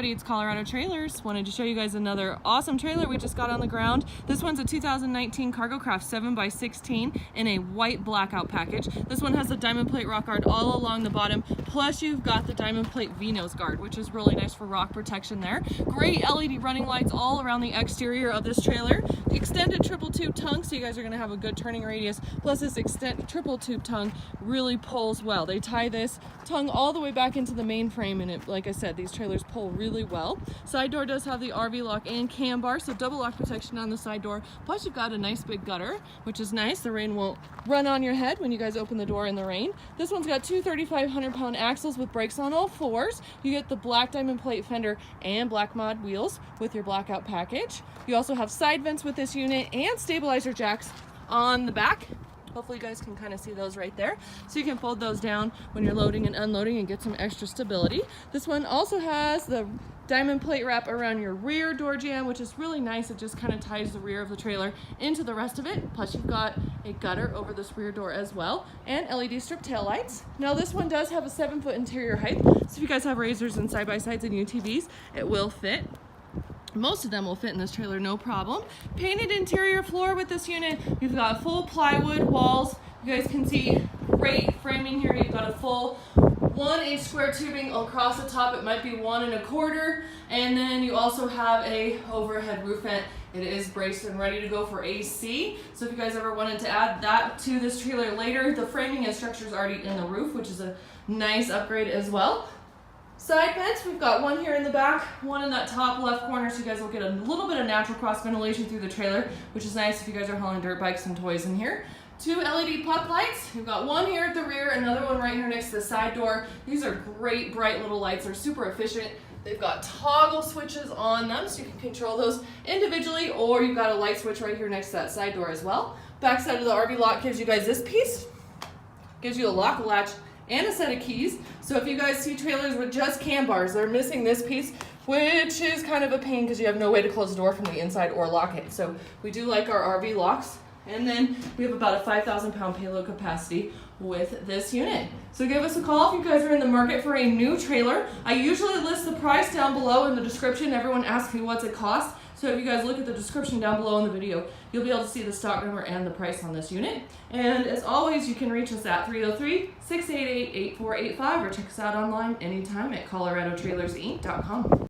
It's Colorado Trailers. Wanted to show you guys another awesome trailer we just got on the ground. This one's a 2019 Cargo Craft 7x16 in a white blackout package. This one has the diamond plate rock guard all along the bottom, plus you've got the diamond plate V-nose guard, which is really nice for rock protection there. Great LED running lights all around the exterior of this trailer. Extended triple tube tongue, so you guys are going to have a good turning radius, plus this triple tube tongue really pulls well. They tie this tongue all the way back into the main frame, and like I said, these trailers pull really well. Side door does have the RV lock and cam bar, so double lock protection on the side door. Plus you've got a nice big gutter, which is nice. The rain won't run on your head when you guys open the door in the rain. This one's got two 3,500-pound axles with brakes on all fours. You get the black diamond plate fender and black mod wheels with your blackout package. You also have side vents with this unit and stabilizer jacks on the back. Hopefully you guys can kind of see those right there. So you can fold those down when you're loading and unloading and get some extra stability. This one also has the diamond plate wrap around your rear door jamb, which is really nice. It just kind of ties the rear of the trailer into the rest of it. Plus you've got a gutter over this rear door as well, and LED strip tail lights. Now this one does have a 7-foot interior height, so if you guys have razors and side-by-sides and UTVs, it will fit. Most of them will fit in this trailer, no problem. Painted interior floor with this unit. You've got full plywood walls. You guys can see great framing here. You've got a full 1-inch square tubing across the top. It might be 1 1/4. And then you also have a overhead roof vent. It is braced and ready to go for AC. So if you guys ever wanted to add that to this trailer later, the framing and structure is already in the roof, which is a nice upgrade as well. Side vents, we've got one here in the back, one in that top left corner, so you guys will get a little bit of natural cross ventilation through the trailer, which is nice if you guys are hauling dirt bikes and toys in here. 2 LED puck lights. We've got one here at the rear, another one right here next to the side door. These are great bright little lights. They're super efficient. They've got toggle switches on them, so you can control those individually, or you've got a light switch right here next to that side door as well. Back side of the RV lock gives you guys this piece. Gives you a lock latch and a set of keys. So if you guys see trailers with just cam bars, they're missing this piece, which is kind of a pain because you have no way to close the door from the inside or lock it. So we do like our RV locks. And then we have about a 5,000-pound payload capacity with this unit. So give us a call if you guys are in the market for a new trailer. I usually list the price down below in the description. Everyone asks me what's it cost. So if you guys look at the description down below in the video, you'll be able to see the stock number and the price on this unit. And as always, you can reach us at 303-688-8485 or check us out online anytime at coloradotrailersinc.com.